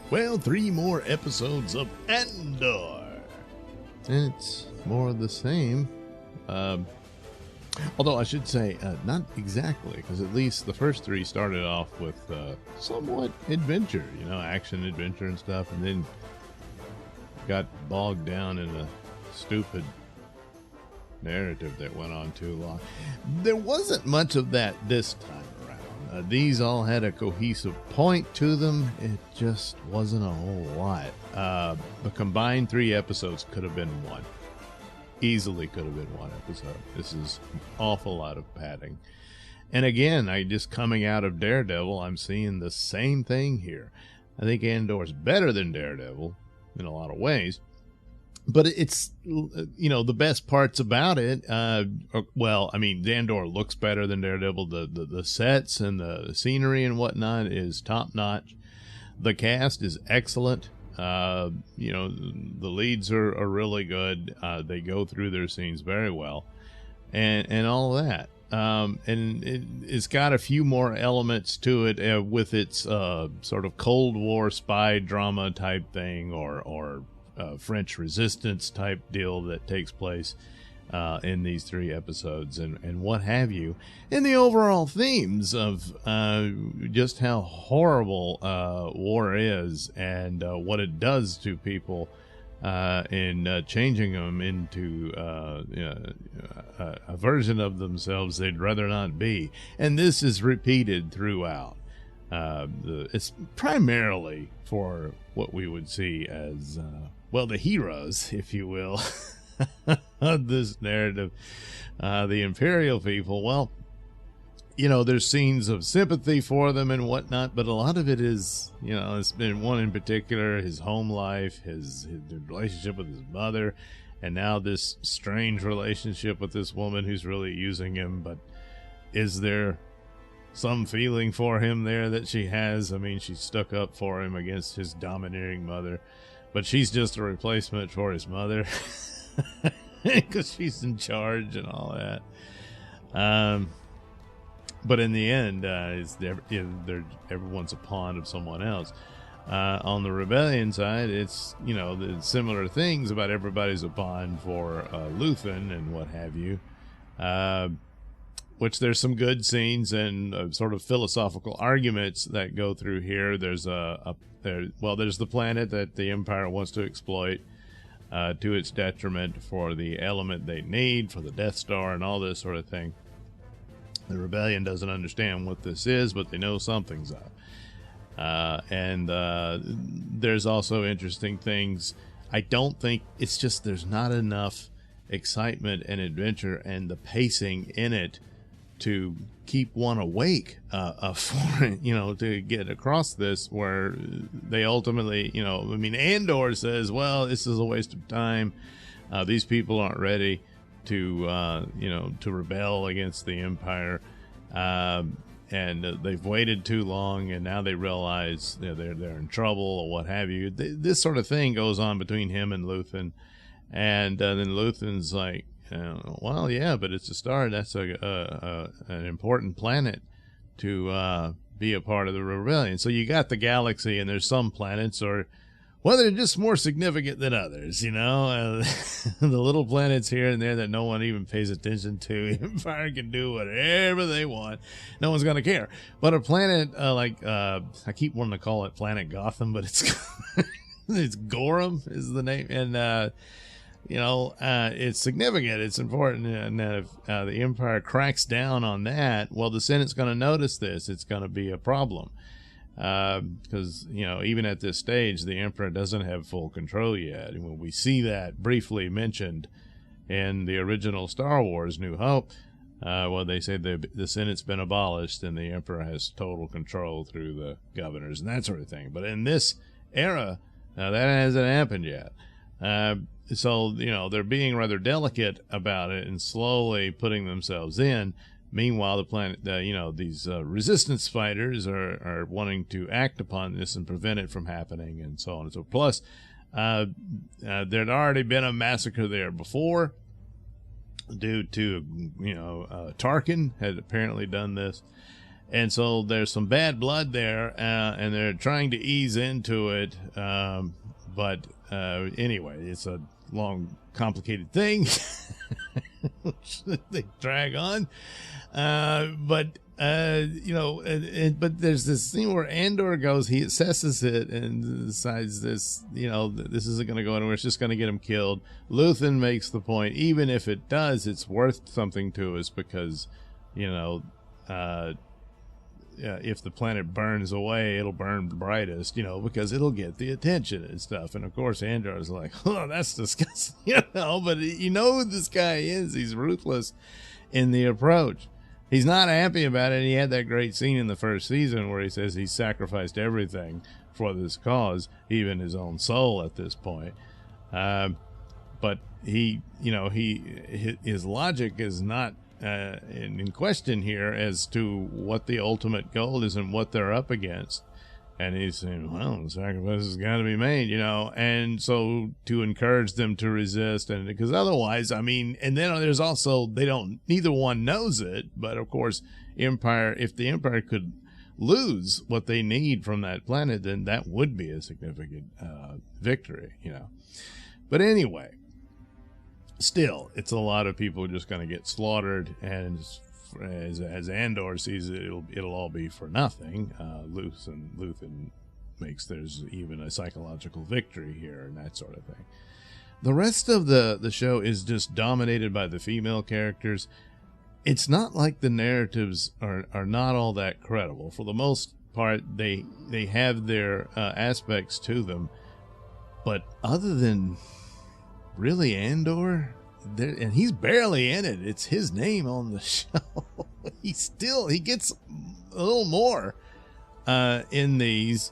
Well, 3 more episodes of Andor. And it's more of the same. Although I should say, not exactly, because at least the first 3 started off with somewhat adventure, action, adventure and stuff, and then got bogged down in a stupid narrative that went on too long. There wasn't much of that this time around. These all had a cohesive point to them. It just wasn't a whole lot. The combined 3 episodes could have been 1. Easily could have been 1 episode. This is an awful lot of padding. And again, just coming out of Daredevil, I'm seeing the same thing here. I think Andor's better than Daredevil in a lot of ways. But it's, the best parts about it, Andor looks better than Daredevil. The sets and the scenery and whatnot is top notch. The cast is excellent. The leads are really good. They go through their scenes very well, and all of that. And it's got a few more elements to it with its sort of Cold War spy drama type thing, or French resistance type deal that takes place in these 3 episodes, and what have you, and the overall themes of just how horrible war is, and what it does to people in changing them into a version of themselves they'd rather not be. And this is repeated throughout. It's primarily for what we would see as the heroes, if you will, of this narrative, the Imperial people. Well, there's scenes of sympathy for them and whatnot, but a lot of it is, it's been one in particular, his home life, his relationship with his mother, and now this strange relationship with this woman who's really using him. But is there some feeling for him there that she has? I mean, she stuck up for him against his domineering mother, but she's just a replacement for his mother because she's in charge and all that. But in the end, everyone's a pawn of someone else. On the rebellion side, it's, the similar things about everybody's a pawn for Luthen and what have you. Which there's some good scenes and sort of philosophical arguments that go through here. There's there's the planet that the Empire wants to exploit to its detriment for the element they need for the Death Star and all this sort of thing. The rebellion doesn't understand what this is, but they know something's up. And there's also interesting things. I don't think it's just there's not enough excitement and adventure and the pacing in it to keep one awake for it, to get across this, where they ultimately, Andor says, well, this is a waste of time. These people aren't ready to rebel against the Empire. And they've waited too long, and now they realize they're in trouble or what have you. This sort of thing goes on between him and Luthen. And then Luthen's like, well, yeah, but it's a star. That's an important planet to be a part of the rebellion. So you got the galaxy, and there's some planets, or they're just more significant than others, the little planets here and there that no one even pays attention to. Empire can do whatever they want. No one's going to care. But a planet I keep wanting to call it Planet Gotham, but it's Gorham is the name. And, it's significant. It's important. And if the Empire cracks down on that, well, the Senate's going to notice this. It's going to be a problem. Because, even at this stage, the Emperor doesn't have full control yet. And when we see that briefly mentioned in the original Star Wars New Hope, they say the Senate's been abolished and the Emperor has total control through the governors and that sort of thing. But in this era, that hasn't happened yet. So, they're being rather delicate about it and slowly putting themselves in. Meanwhile, the planet, these resistance fighters are wanting to act upon this and prevent it from happening, and so on and so forth. Plus, there'd already been a massacre there before due to, Tarkin had apparently done this. And so there's some bad blood there, and they're trying to ease into it. But anyway, it's a long, complicated thing which they drag on. But there's this scene where Andor goes, he assesses it and decides this isn't going to go anywhere. It's just going to get him killed. Luthen makes the point, even if it does, it's worth something to us because, if the planet burns away, it'll burn brightest, because it'll get the attention and stuff. And of course, Andor is like, oh, that's disgusting, but who this guy is. He's ruthless in the approach. He's not happy about it. He had that great scene in the first season where he says he sacrificed everything for this cause, even his own soul at this point. But his logic is not in question here as to what the ultimate goal is and what they're up against. And he's saying, well, the sacrifice has got to be made, and so to encourage them to resist, and because otherwise, and then there's also, neither one knows it, but of course, if the Empire could lose what they need from that planet, then that would be a significant victory, But anyway, still, it's a lot of people just going to get slaughtered, and as Andor sees it, it'll all be for nothing. Luthen makes there's even a psychological victory here and that sort of thing. The rest of the show is just dominated by the female characters. It's not like the narratives are not all that credible. For the most part, they have their aspects to them, but other than really Andor, and he's barely in it. It's his name on the show. He gets a little more in these,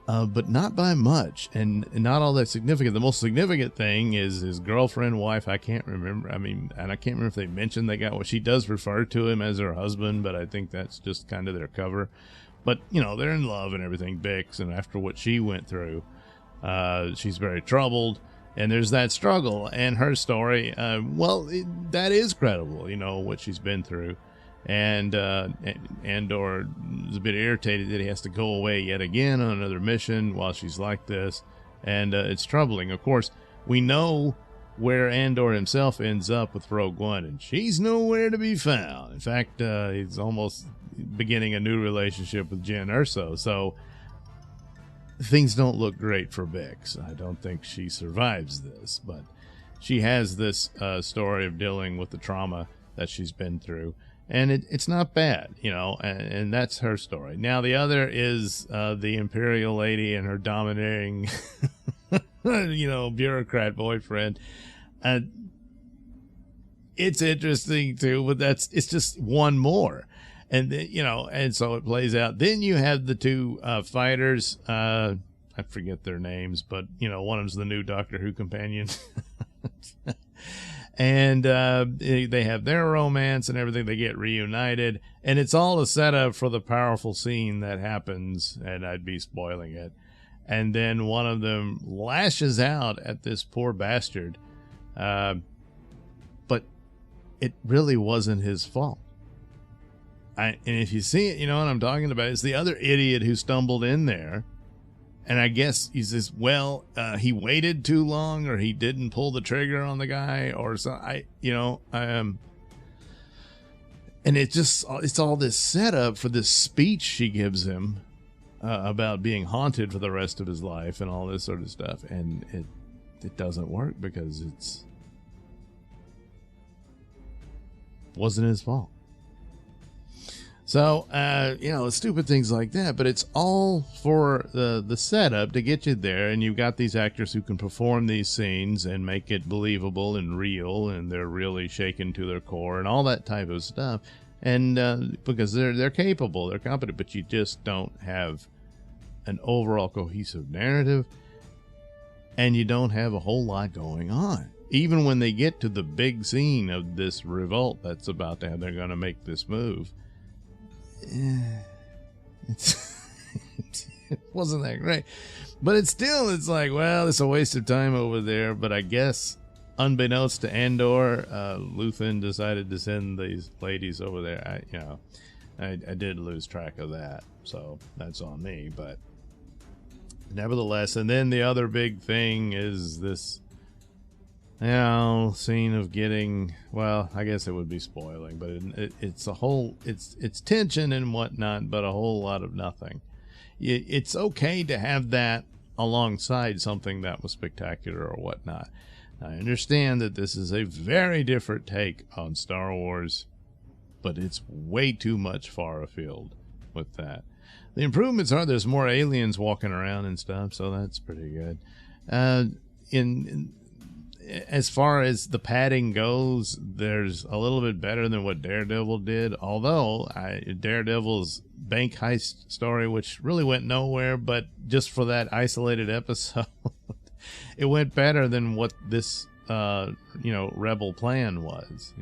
but not by much, and not all that significant. The most significant thing is his girlfriend, wife. I can't remember. And I can't remember if they mentioned they got what she does refer to him as her husband, but I think that's just kind of their cover. But they're in love and everything. Bix, and after what she went through, she's very troubled. And there's that struggle, and her story, that is credible, what she's been through. And Andor is a bit irritated that he has to go away yet again on another mission while she's like this. And it's troubling. Of course, we know where Andor himself ends up with Rogue One, and she's nowhere to be found. In fact, he's almost beginning a new relationship with Jyn Erso. So things don't look great for Bix. I don't think she survives this, but she has this story of dealing with the trauma that she's been through, and it's not bad, and that's her story. Now, the other is the Imperial lady and her domineering, bureaucrat boyfriend. It's interesting, too, but it's just one more. And and so it plays out. Then you have the two fighters. I forget their names, but one of them's the new Doctor Who companion, and they have their romance and everything. They get reunited, and it's all a setup for the powerful scene that happens. And I'd be spoiling it. And then one of them lashes out at this poor bastard, but it really wasn't his fault. And if you see it, you know what I'm talking about. It's the other idiot who stumbled in there. And I guess he says, he waited too long, or he didn't pull the trigger on the guy, or so. And it's all this setup for this speech she gives him about being haunted for the rest of his life and all this sort of stuff. And it doesn't work because wasn't his fault. So, stupid things like that, but it's all for the setup to get you there, and you've got these actors who can perform these scenes and make it believable and real, and they're really shaken to their core and all that type of stuff, and because they're capable, they're competent, but you just don't have an overall cohesive narrative, and you don't have a whole lot going on. Even when they get to the big scene of this revolt that's about to happen, they're going to make this move. It wasn't that great, but it's like, well, it's a waste of time over there. But I guess unbeknownst to Andor, Luthen decided to send these ladies over there. I did lose track of that, so that's on me. But nevertheless, and then the other big thing is this, scene of getting, well, I guess it would be spoiling, but it's a whole, it's tension and whatnot, but a whole lot of nothing. It's okay to have that alongside something that was spectacular or whatnot. I understand that this is a very different take on Star Wars, but it's way too much far afield with that. The improvements are there's more aliens walking around and stuff, so that's pretty good. As far as the padding goes, there's a little bit better than what Daredevil did, although Daredevil's bank heist story, which really went nowhere, but just for that isolated episode, it went better than what this, Rebel plan was,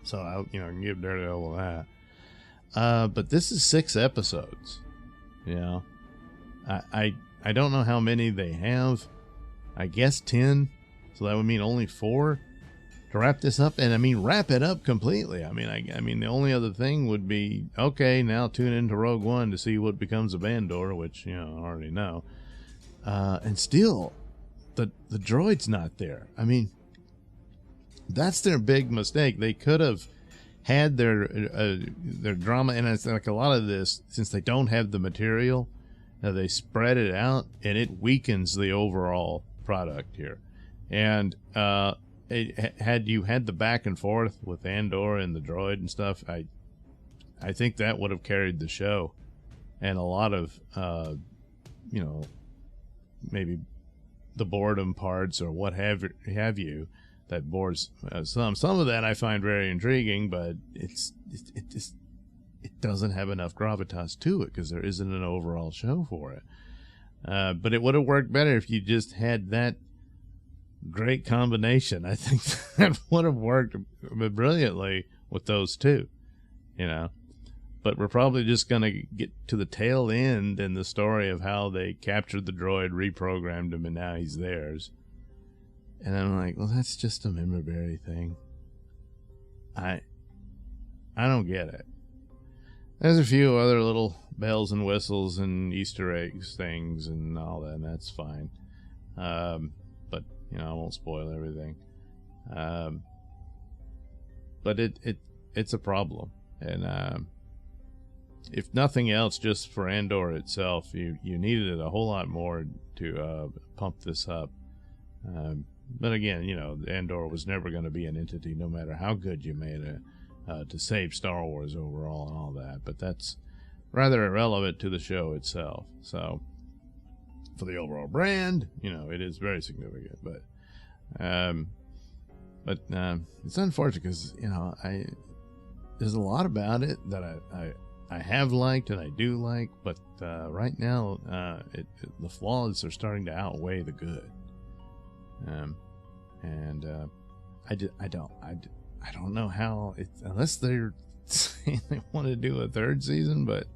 So I can give Daredevil that. But this is 6 episodes, I don't know how many they have. I guess 10, so that would mean only 4 to wrap this up. And I mean, wrap it up completely. I mean, the only other thing would be, okay, now tune into Rogue One to see what becomes of Andor, which I already know. And still, the droid's not there. I mean, that's their big mistake. They could have had their drama, and it's like a lot of this, since they don't have the material, they spread it out, and it weakens the overall product here. And had you had the back and forth with Andor and the droid and stuff, I think that would have carried the show, and a lot of maybe the boredom parts or what have you that bores some of that I find very intriguing, but it doesn't have enough gravitas to it because there isn't an overall show for it. But it would have worked better if you just had that great combination. I think that would have worked brilliantly with those two, But we're probably just going to get to the tail end in the story of how they captured the droid, reprogrammed him, and now he's theirs. And I'm like, well, that's just a memorabilia thing. I don't get it. There's a few other little bells and whistles and Easter eggs things and all that, and that's fine. But I won't spoil everything. But it's a problem, and if nothing else, just for Andor itself, you needed it a whole lot more to pump this up. But again, Andor was never going to be an entity, no matter how good you made it, to save Star Wars overall and all that. But that's rather irrelevant to the show itself. So for the overall brand, it is very significant. But it's unfortunate because there's a lot about it that I have liked and I do like, but right now the flaws are starting to outweigh the good. I don't know how, unless they're saying they want to do a 3rd season, but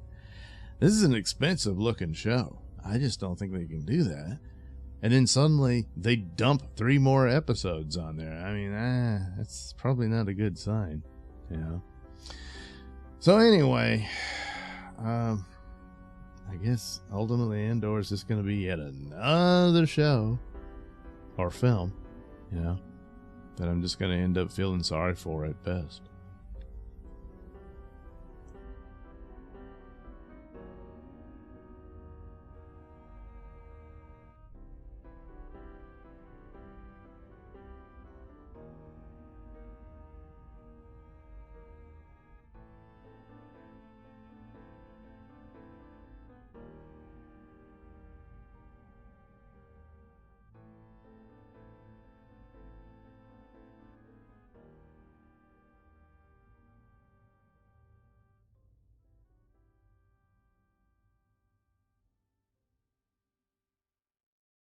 this is an expensive looking show. I just don't think they can do that. And then suddenly they dump 3 more episodes on there. I mean, that's probably not a good sign, So anyway, I guess ultimately Andor is just going to be yet another show or film, that I'm just going to end up feeling sorry for at best.